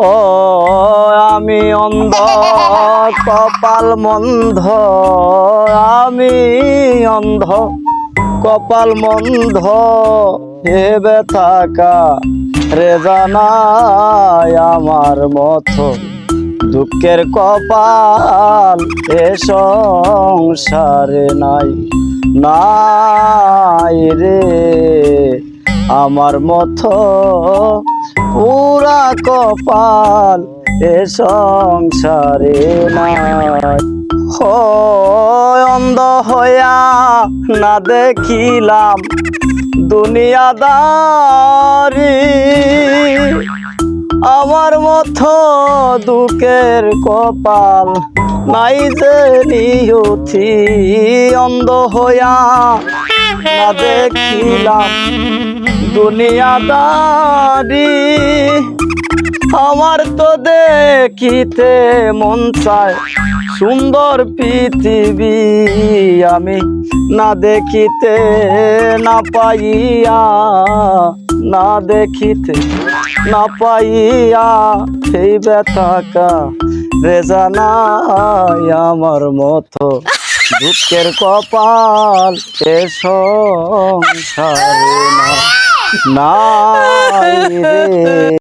ও আমি অন্ধ কপাল মন্ধ, আমি অন্ধ কপাল মন্ধ, হে ব্যথাকা রে জানাই আমার মতো দুঃখের কপাল এ সংসারে নাই, নাই রে আমার মতো পুরা কপাল এ সংসারে নাই। ও অন্ধ হইয়া না দেখিলাম দুনিয়াদারি, আমার মতো দুঃখের কপাল নাই যে নিয়তি। অন্ধ হইয়া না দেখিলাম দুনিয়াদারি, আমার তো দেখিতে মন চায় সুন্দর পৃথিবী, আমি না দেখিতে না পাইয়া, না দেখিতে না পাইয়া সেই ব্যথাকা রে জানাই আমার মতো দুঃখের কপাল এ সংসারে নাই রে।